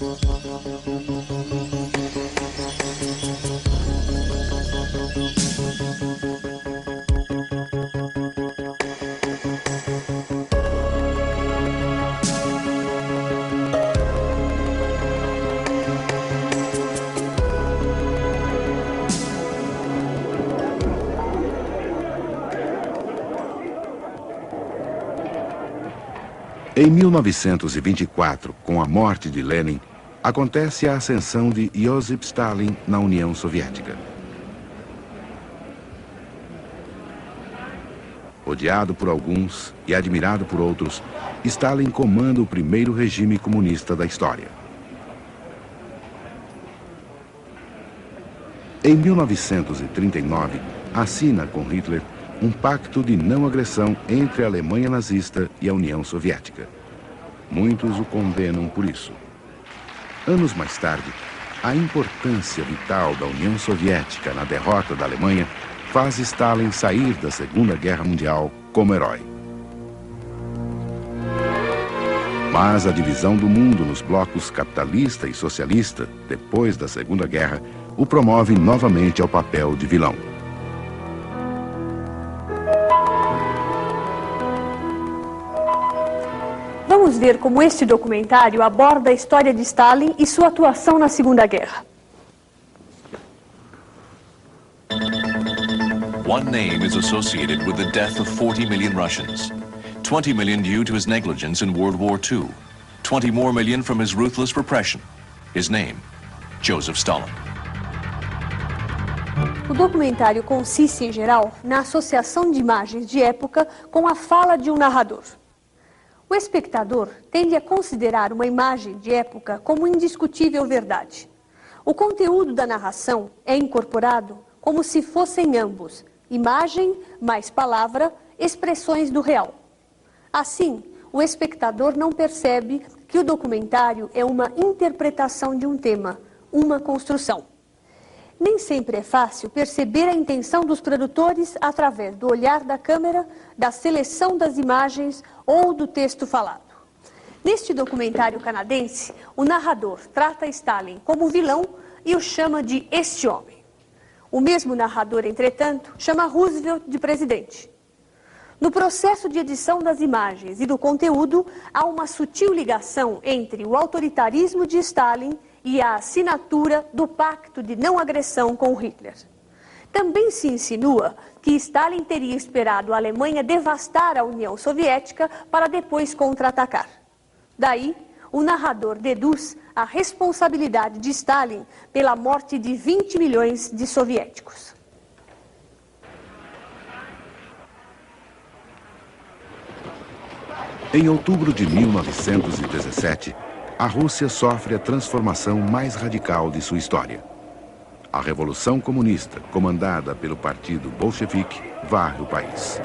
Em 1924, com a morte de Lenin, acontece a ascensão de Iosif Stalin na União Soviética. Odiado por alguns e admirado por outros, Stalin comanda o primeiro regime comunista da história. Em 1939, assina com Hitler um pacto de não agressão entre a Alemanha nazista e a União Soviética. Muitos o condenam por isso. Anos mais tarde, a importância vital da União Soviética na derrota da Alemanha faz Stalin sair da Segunda Guerra Mundial como herói. Mas a divisão do mundo nos blocos capitalista e socialista, depois da Segunda Guerra, o promove novamente ao papel de vilão. Vamos ver como este documentário aborda a história de Stalin e sua atuação na Segunda Guerra. One name is associated with the death of 40 million Russians. 20 million due to his negligence in World War II. 20 more million from his ruthless repression. His name, Joseph Stalin. O documentário consiste, em geral, na associação de imagens de época com a fala de um narrador. O espectador tende a considerar uma imagem de época como indiscutível verdade. O conteúdo da narração é incorporado como se fossem ambos, imagem mais palavra, expressões do real. Assim, o espectador não percebe que o documentário é uma interpretação de um tema, uma construção. Nem sempre é fácil perceber a intenção dos produtores através do olhar da câmera, da seleção das imagens ou do texto falado. Neste documentário canadense, o narrador trata Stalin como vilão e o chama de "este homem". O mesmo narrador, entretanto, chama Roosevelt de presidente. No processo de edição das imagens e do conteúdo, há uma sutil ligação entre o autoritarismo de Stalin e a assinatura do pacto de não agressão com Hitler. Também se insinua que Stalin teria esperado a Alemanha devastar a União Soviética para depois contra-atacar. Daí, o narrador deduz a responsabilidade de Stalin pela morte de 20 milhões de soviéticos. Em outubro de 1917, a Rússia sofre a transformação mais radical de sua história. A Revolução Comunista, comandada pelo Partido Bolchevique, varre o país.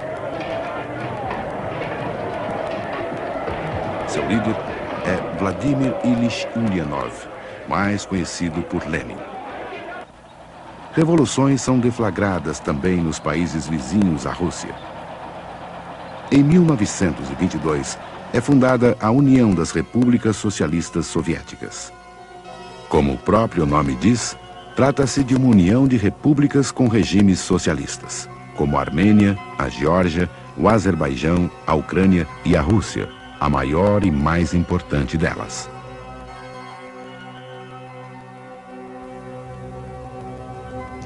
Seu líder é Vladimir Ilyich Ulyanov, mais conhecido por Lenin. Revoluções são deflagradas também nos países vizinhos à Rússia. Em 1922, é fundada a União das Repúblicas Socialistas Soviéticas. Como o próprio nome diz, trata-se de uma união de repúblicas com regimes socialistas, como a Armênia, a Geórgia, o Azerbaijão, a Ucrânia e a Rússia, a maior e mais importante delas.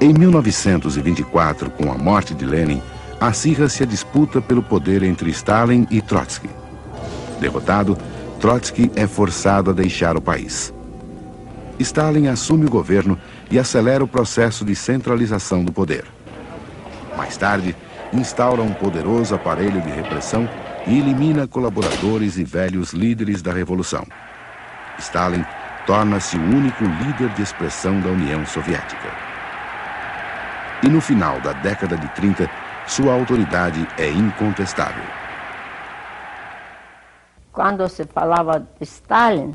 Em 1924, com a morte de Lenin, acirra-se a disputa pelo poder entre Stalin e Trotsky. Derrotado, Trotsky é forçado a deixar o país. Stalin assume o governo e acelera o processo de centralização do poder. Mais tarde, instaura um poderoso aparelho de repressão e elimina colaboradores e velhos líderes da Revolução. Stalin torna-se o único líder de expressão da União Soviética. E no final da década de 30, sua autoridade é incontestável. Quando se falava de Stalin,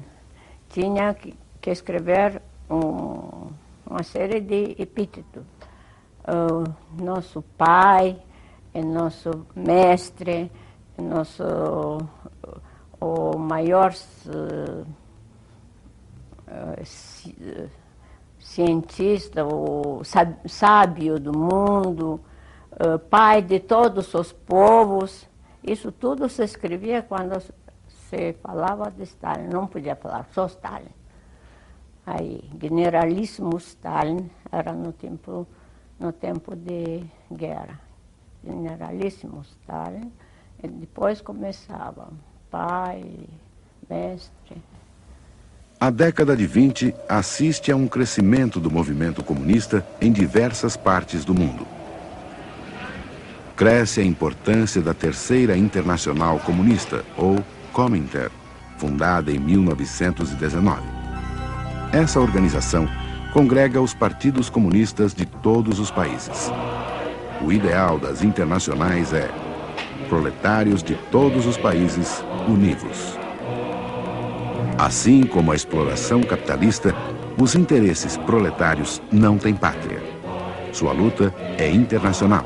tinha que escrever uma série de epítetos. Nosso pai, nosso mestre, o maior cientista, o sábio do mundo, pai de todos os povos. Isso tudo se escrevia quando se falava de Stalin, não podia falar só Stalin. Aí, Generalíssimo Stalin era no tempo de guerra. Generalíssimo Stalin, e depois começava pai, mestre. A década de 20 assiste a um crescimento do movimento comunista em diversas partes do mundo. Cresce a importância da Terceira Internacional Comunista, ou Comintern, fundada em 1919. Essa organização congrega os partidos comunistas de todos os países. O ideal das internacionais é proletários de todos os países univos. Assim como a exploração capitalista, os interesses proletários não têm pátria. Sua luta é internacional.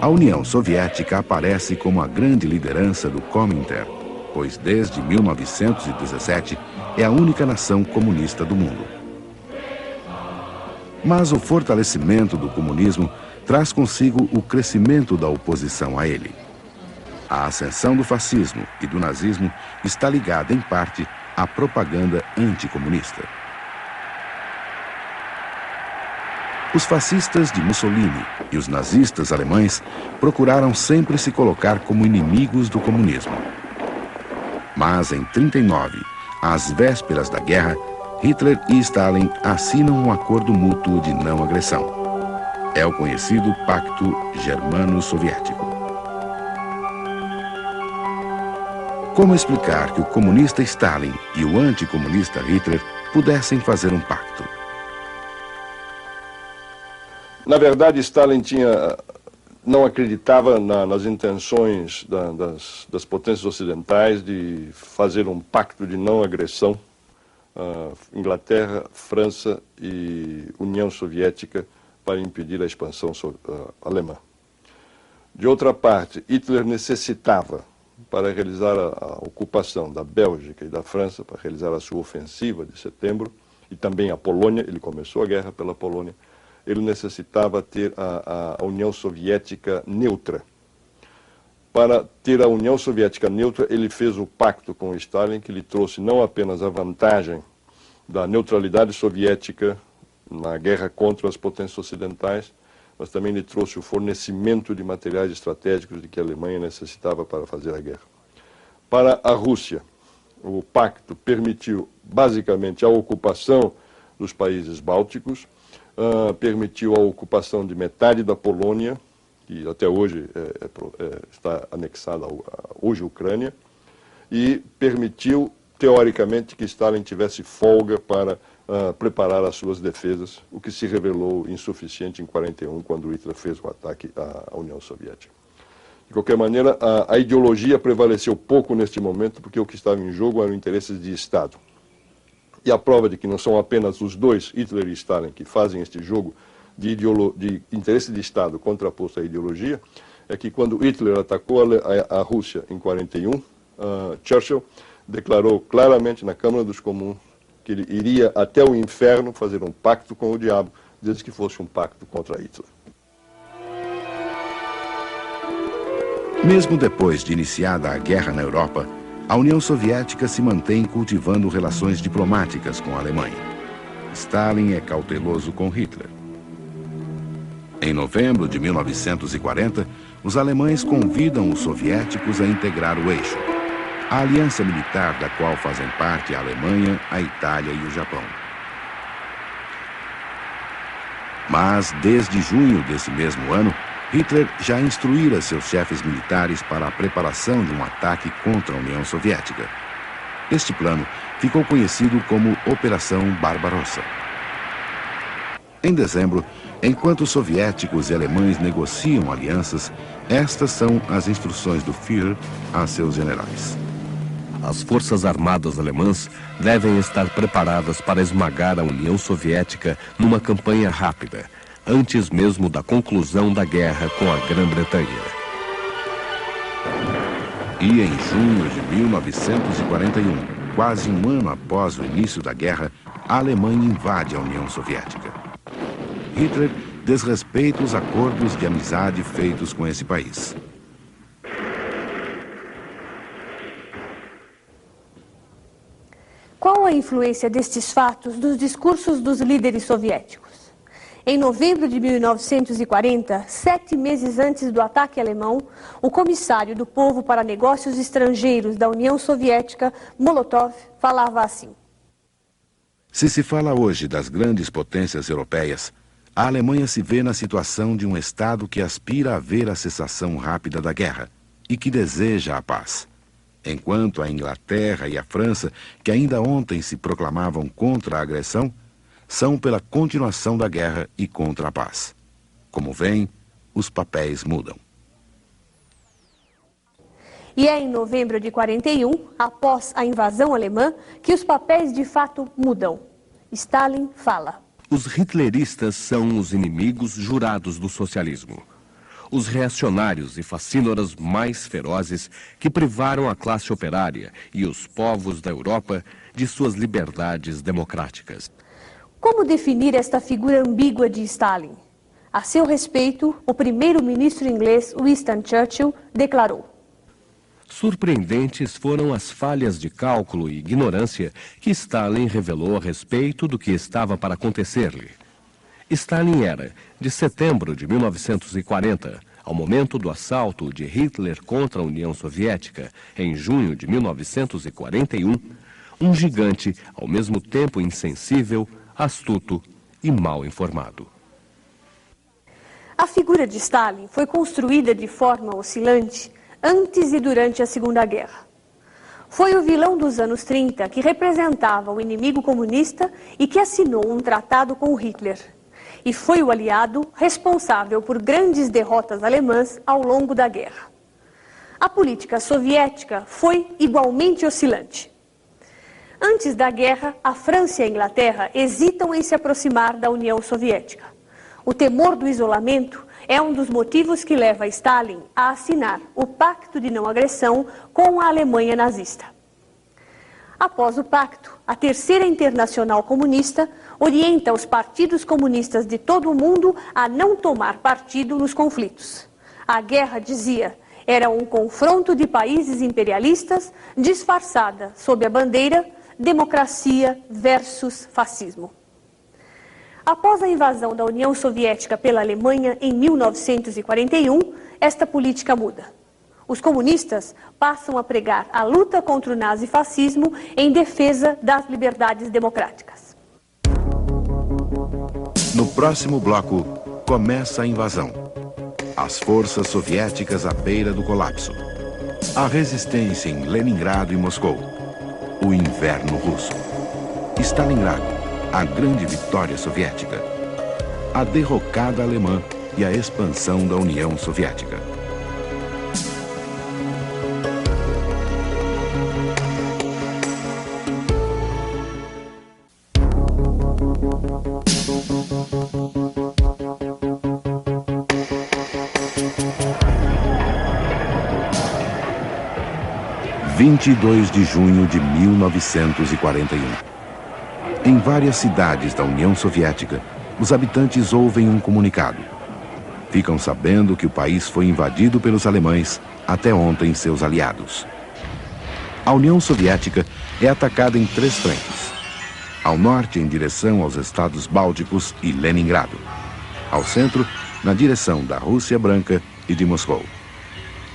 A União Soviética aparece como a grande liderança do Comintern, pois desde 1917 é a única nação comunista do mundo. Mas o fortalecimento do comunismo traz consigo o crescimento da oposição a ele. A ascensão do fascismo e do nazismo está ligada, em parte, à propaganda anticomunista. Os fascistas de Mussolini e os nazistas alemães procuraram sempre se colocar como inimigos do comunismo. Mas em 1939, às vésperas da guerra, Hitler e Stalin assinam um acordo mútuo de não agressão. É o conhecido Pacto Germano-Soviético. Como explicar que o comunista Stalin e o anticomunista Hitler pudessem fazer um pacto? Na verdade, Stalin não acreditava nas intenções das potências ocidentais de fazer um pacto de não agressão. Inglaterra, França e União Soviética para impedir a expansão alemã. De outra parte, Hitler necessitava, para realizar a ocupação da Bélgica e da França, para realizar a sua ofensiva de setembro, e também a Polônia, ele começou a guerra pela Polônia, ele necessitava ter a União Soviética neutra. Para ter a União Soviética neutra, ele fez o pacto com Stalin, que lhe trouxe não apenas a vantagem da neutralidade soviética na guerra contra as potências ocidentais, mas também lhe trouxe o fornecimento de materiais estratégicos de que a Alemanha necessitava para fazer a guerra. Para a Rússia, o pacto permitiu basicamente a ocupação dos países bálticos, permitiu a ocupação de metade da Polônia, que até hoje está anexada hoje à Ucrânia, e permitiu, teoricamente, que Stalin tivesse folga para preparar as suas defesas, o que se revelou insuficiente em 1941, quando Hitler fez o ataque à União Soviética. De qualquer maneira, a ideologia prevaleceu pouco neste momento, porque o que estava em jogo eram interesses de Estado. E a prova de que não são apenas os dois, Hitler e Stalin, que fazem este jogo de interesse de Estado contraposto à ideologia, é que quando Hitler atacou a Rússia em 1941, Churchill declarou claramente na Câmara dos Comuns que ele iria até o inferno fazer um pacto com o diabo, desde que fosse um pacto contra Hitler. Mesmo depois de iniciada a guerra na Europa, a União Soviética se mantém cultivando relações diplomáticas com a Alemanha. Stalin é cauteloso com Hitler. Em novembro de 1940, os alemães convidam os soviéticos a integrar o eixo, a aliança militar da qual fazem parte a Alemanha, a Itália e o Japão. Mas, desde junho desse mesmo ano, Hitler já instruíra seus chefes militares para a preparação de um ataque contra a União Soviética. Este plano ficou conhecido como Operação Barbarossa. Em dezembro, enquanto os soviéticos e alemães negociam alianças, estas são as instruções do Führer a seus generais. As forças armadas alemãs devem estar preparadas para esmagar a União Soviética numa campanha rápida, antes mesmo da conclusão da guerra com a Grã-Bretanha. E em junho de 1941, quase um ano após o início da guerra, a Alemanha invade a União Soviética. Hitler desrespeita os acordos de amizade feitos com esse país. Qual a influência destes fatos nos discursos dos líderes soviéticos? Em novembro de 1940, 7 meses antes do ataque alemão, o comissário do povo para negócios estrangeiros da União Soviética, Molotov, falava assim: Se se fala hoje das grandes potências europeias, a Alemanha se vê na situação de um Estado que aspira a ver a cessação rápida da guerra e que deseja a paz. Enquanto a Inglaterra e a França, que ainda ontem se proclamavam contra a agressão, são pela continuação da guerra e contra a paz. Como vem, os papéis mudam. E é em novembro de 41, após a invasão alemã, que os papéis de fato mudam. Stalin fala: Os hitleristas são os inimigos jurados do socialismo. Os reacionários e facínoras mais ferozes que privaram a classe operária e os povos da Europa de suas liberdades democráticas. Como definir esta figura ambígua de Stalin? A seu respeito, o primeiro-ministro inglês Winston Churchill declarou: Surpreendentes foram as falhas de cálculo e ignorância que Stalin revelou a respeito do que estava para acontecer-lhe. Stalin era, de setembro de 1940, ao momento do assalto de Hitler contra a União Soviética, em junho de 1941, um gigante, ao mesmo tempo insensível, astuto e mal informado. A figura de Stalin foi construída de forma oscilante antes e durante a Segunda Guerra. Foi o vilão dos anos 30 que representava o inimigo comunista e que assinou um tratado com Hitler. E foi o aliado responsável por grandes derrotas alemãs ao longo da guerra. A política soviética foi igualmente oscilante. Antes da guerra, a França e a Inglaterra hesitam em se aproximar da União Soviética. O temor do isolamento é um dos motivos que leva Stalin a assinar o Pacto de Não Agressão com a Alemanha nazista. Após o pacto, a Terceira Internacional Comunista orienta os partidos comunistas de todo o mundo a não tomar partido nos conflitos. A guerra, dizia, era um confronto de países imperialistas disfarçada sob a bandeira democracia versus fascismo. Após a invasão da União Soviética pela Alemanha em 1941, esta política muda. Os comunistas passam a pregar a luta contra o nazifascismo em defesa das liberdades democráticas. No próximo bloco, começa a invasão. As forças soviéticas à beira do colapso. A resistência em Leningrado e Moscou. O inverno russo. Stalingrado, a grande vitória soviética. A derrocada alemã e a expansão da União Soviética. – 22 de junho de 1941. Em várias cidades da União Soviética, os habitantes ouvem um comunicado. Ficam sabendo que o país foi invadido pelos alemães, até ontem seus aliados. A União Soviética é atacada em 3 frentes. Ao norte, em direção aos estados bálticos e Leningrado. Ao centro, na direção da Rússia Branca e de Moscou.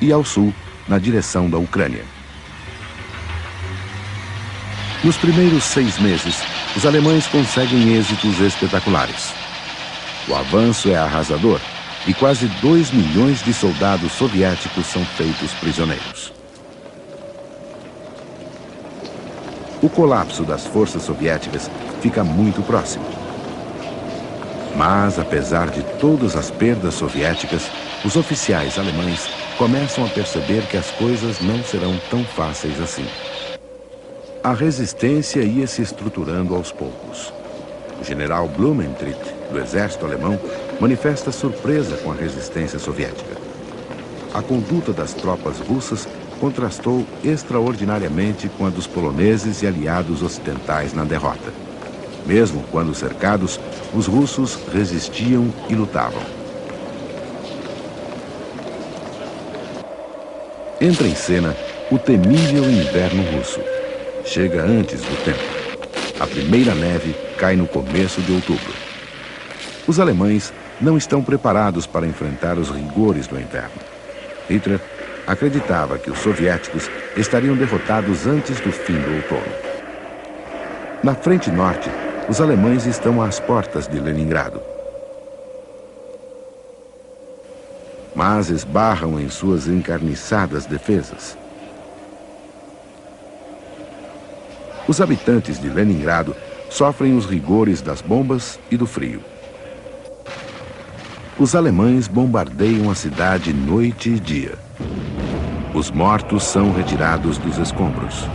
E ao sul, na direção da Ucrânia. Nos primeiros 6 meses, os alemães conseguem êxitos espetaculares. O avanço é arrasador e quase 2 milhões de soldados soviéticos são feitos prisioneiros. O colapso das forças soviéticas fica muito próximo. Mas, apesar de todas as perdas soviéticas, os oficiais alemães começam a perceber que as coisas não serão tão fáceis assim. A resistência ia se estruturando aos poucos. O general Blumentritt, do exército alemão, manifesta surpresa com a resistência soviética. A conduta das tropas russas contrastou extraordinariamente com a dos poloneses e aliados ocidentais na derrota. Mesmo quando cercados, os russos resistiam e lutavam. Entra em cena o temível inverno russo. Chega antes do tempo. A primeira neve cai no começo de outubro. Os alemães não estão preparados para enfrentar os rigores do inverno. Hitler acreditava que os soviéticos estariam derrotados antes do fim do outono. Na frente norte, os alemães estão às portas de Leningrado. Mas esbarram em suas encarniçadas defesas. Os habitantes de Leningrado sofrem os rigores das bombas e do frio. Os alemães bombardeiam a cidade noite e dia. Os mortos são retirados dos escombros.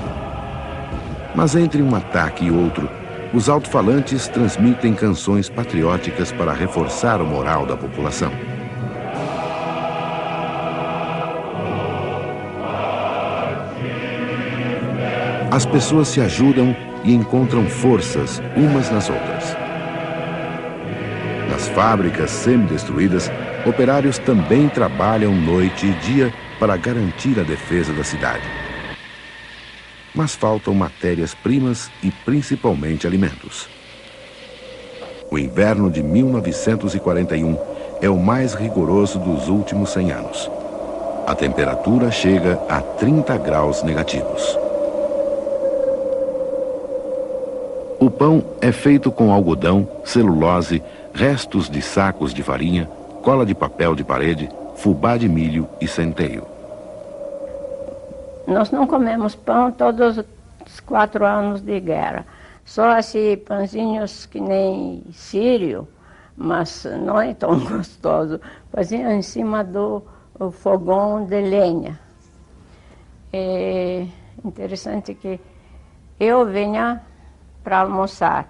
Mas entre um ataque e outro, os alto-falantes transmitem canções patrióticas para reforçar o moral da população. As pessoas se ajudam e encontram forças umas nas outras. Nas fábricas semi-destruídas, operários também trabalham noite e dia para garantir a defesa da cidade. Mas faltam matérias-primas e principalmente alimentos. O inverno de 1941 é o mais rigoroso dos últimos 100 anos. A temperatura chega a 30 graus negativos. O pão é feito com algodão, celulose, restos de sacos de farinha, cola de papel de parede, fubá de milho e centeio. Nós não comemos pão todos os 4 anos de guerra. Só assim, pãezinhos que nem sírio, mas não é tão gostoso. Fazia em cima do fogão de lenha. É interessante que eu vinha para almoçar.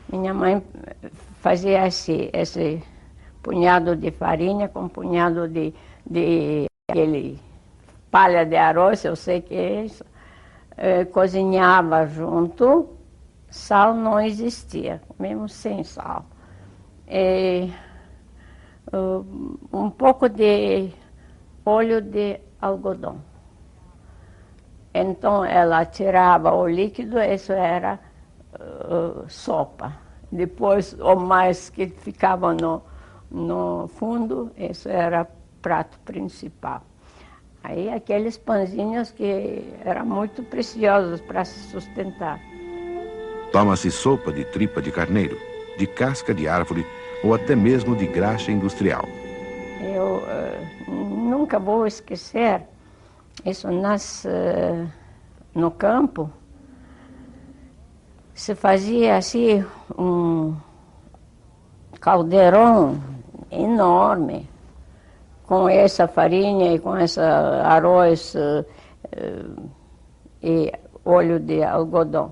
Minha mãe fazia esse punhado de farinha com punhado de aquele palha de arroz, eu sei que é isso. Cozinhava junto, sal não existia, mesmo sem sal. Um pouco de óleo de algodão. Então ela tirava o líquido, isso era sopa. Depois, o mais que ficava no fundo, isso era prato principal. Aí aqueles pãezinhos que eram muito preciosos para se sustentar. Toma-se sopa de tripa de carneiro, de casca de árvore ou até mesmo de graxa industrial. Eu nunca vou esquecer isso no campo. Se fazia assim um caldeirão enorme com essa farinha e com esse arroz e óleo de algodão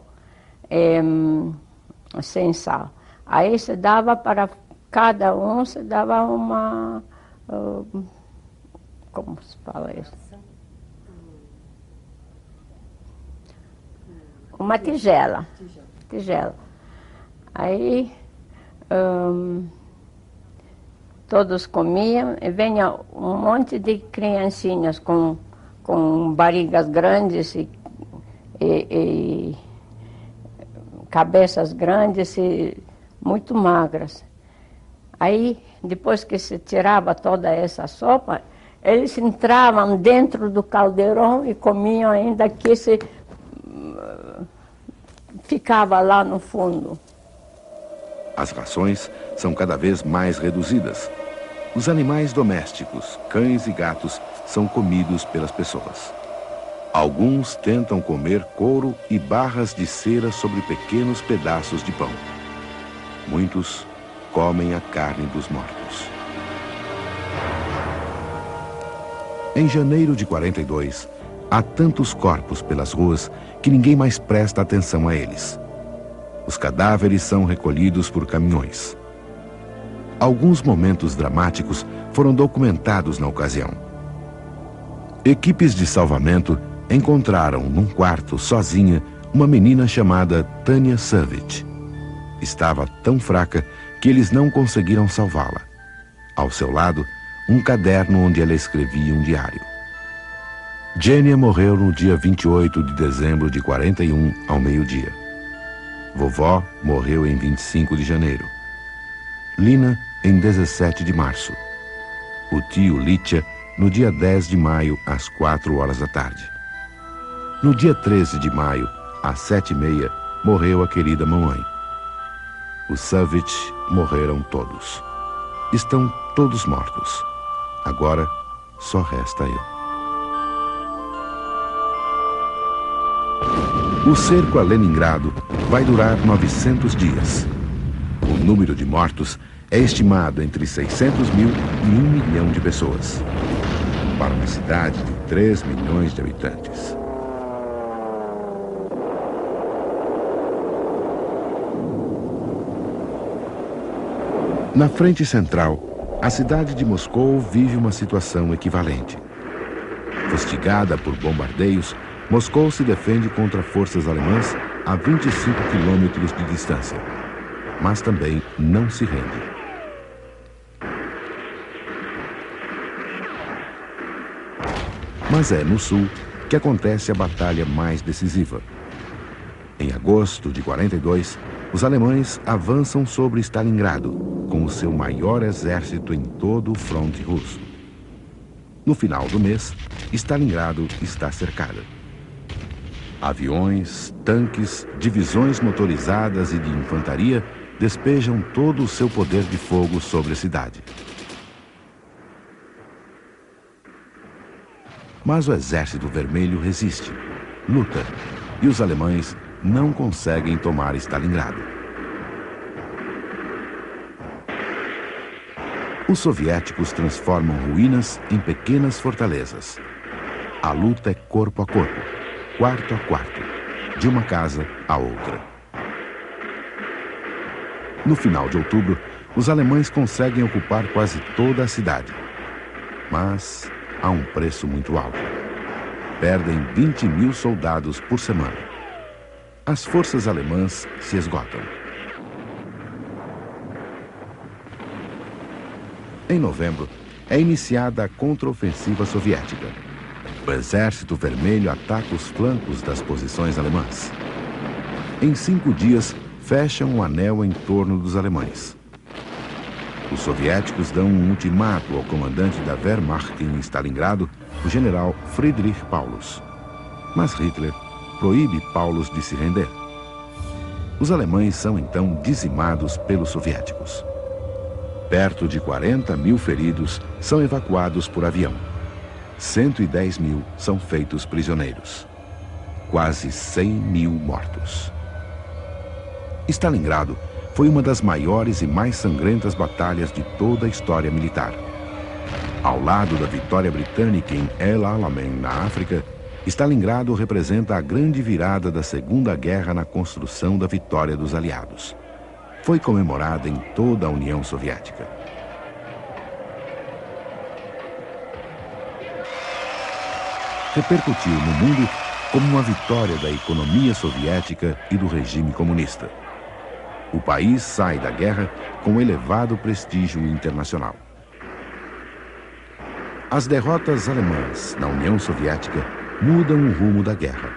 sem sal. Aí se dava para cada um, se dava uma como se fala isso? Uma tigela. Aí todos comiam e vinha um monte de criancinhas com barrigas grandes e cabeças grandes e muito magras. Aí, depois que se tirava toda essa sopa, eles entravam dentro do caldeirão e comiam ainda que se ficava lá no fundo. As rações são cada vez mais reduzidas. Os animais domésticos, cães e gatos, são comidos pelas pessoas. Alguns tentam comer couro e barras de cera sobre pequenos pedaços de pão. Muitos comem a carne dos mortos. Em janeiro de 42, há tantos corpos pelas ruas que ninguém mais presta atenção a eles. Os cadáveres são recolhidos por caminhões. Alguns momentos dramáticos foram documentados na ocasião. Equipes de salvamento encontraram num quarto sozinha uma menina chamada Tanya Savage. Estava tão fraca que eles não conseguiram salvá-la. Ao seu lado, um caderno onde ela escrevia um diário. Jenia morreu no dia 28 de dezembro de 41, ao meio-dia. Vovó morreu em 25 de janeiro. Lina, em 17 de março. O tio Litia, no dia 10 de maio, às 4 horas da tarde. No dia 13 de maio, às 7h30, morreu a querida mamãe. Os Savage morreram todos. Estão todos mortos. Agora, só resta eu. O cerco a Leningrado vai durar 900 dias. O número de mortos é estimado entre 600 mil e 1 milhão de pessoas. Para uma cidade de 3 milhões de habitantes. Na frente central, a cidade de Moscou vive uma situação equivalente. Fustigada por bombardeios, Moscou se defende contra forças alemãs a 25 quilômetros de distância, mas também não se rende. Mas é no sul que acontece a batalha mais decisiva. Em agosto de 42, os alemães avançam sobre Stalingrado, com o seu maior exército em todo o fronte russo. No final do mês, Stalingrado está cercada. Aviões, tanques, divisões motorizadas e de infantaria despejam todo o seu poder de fogo sobre a cidade. Mas o Exército Vermelho resiste, luta, e os alemães não conseguem tomar Stalingrado. Os soviéticos transformam ruínas em pequenas fortalezas. A luta é corpo a corpo, quarto a quarto, de uma casa a outra. No final de outubro, os alemães conseguem ocupar quase toda a cidade. Mas há um preço muito alto. Perdem 20 mil soldados por semana. As forças alemãs se esgotam. Em novembro, é iniciada a contraofensiva soviética. O Exército Vermelho ataca os flancos das posições alemãs. Em 5 dias, fecham um anel em torno dos alemães. Os soviéticos dão um ultimato ao comandante da Wehrmacht em Stalingrado, o general Friedrich Paulus. Mas Hitler proíbe Paulus de se render. Os alemães são então dizimados pelos soviéticos. Perto de 40 mil feridos são evacuados por avião. 110 mil são feitos prisioneiros. Quase 100 mil mortos. Stalingrado foi uma das maiores e mais sangrentas batalhas de toda a história militar. Ao lado da vitória britânica em El Alamein, na África, Stalingrado representa a grande virada da Segunda Guerra na construção da vitória dos aliados. Foi comemorada em toda a União Soviética. Repercutiu no mundo como uma vitória da economia soviética e do regime comunista. O país sai da guerra com elevado prestígio internacional. As derrotas alemãs na União Soviética mudam o rumo da guerra.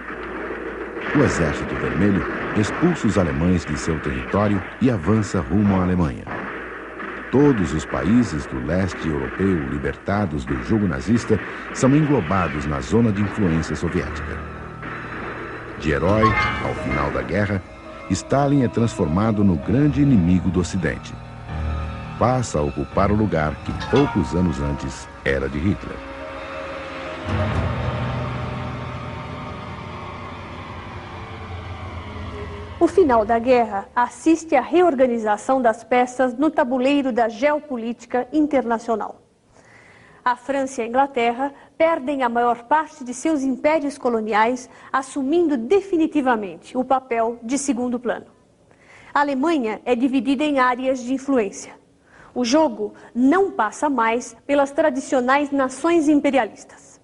O Exército Vermelho expulsa os alemães de seu território e avança rumo à Alemanha. Todos os países do leste europeu libertados do jugo nazista são englobados na zona de influência soviética. De herói, ao final da guerra, Stalin é transformado no grande inimigo do Ocidente. Passa a ocupar o lugar que poucos anos antes era de Hitler. O final da guerra assiste à reorganização das peças no tabuleiro da geopolítica internacional. A França e a Inglaterra perdem a maior parte de seus impérios coloniais, assumindo definitivamente o papel de segundo plano. A Alemanha é dividida em áreas de influência. O jogo não passa mais pelas tradicionais nações imperialistas.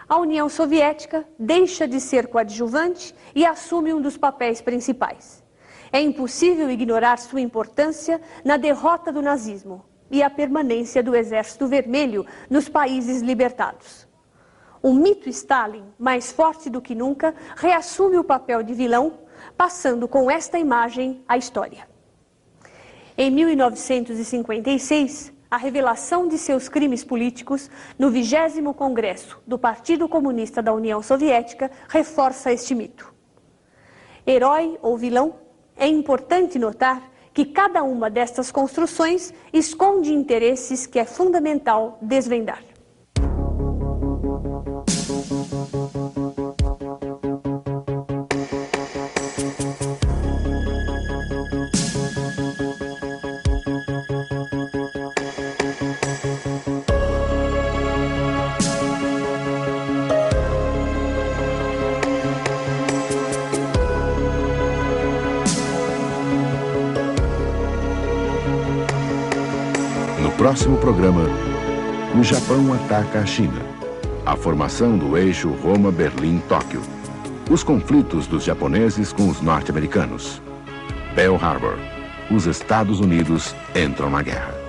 a União Soviética deixa de ser coadjuvante e assume um dos papéis principais. É impossível ignorar sua importância na derrota do nazismo e a permanência do Exército Vermelho nos países libertados. O mito Stalin, mais forte do que nunca, reassume o papel de vilão, passando com esta imagem à história. Em 1956, a revelação de seus crimes políticos no 20º Congresso do Partido Comunista da União Soviética reforça este mito. Herói ou vilão, é importante notar que cada uma destas construções esconde interesses que é fundamental desvendar. No próximo programa, o Japão ataca a China. A formação do eixo Roma-Berlim-Tóquio. Os conflitos dos japoneses com os norte-americanos. Pearl Harbor. Os Estados Unidos entram na guerra.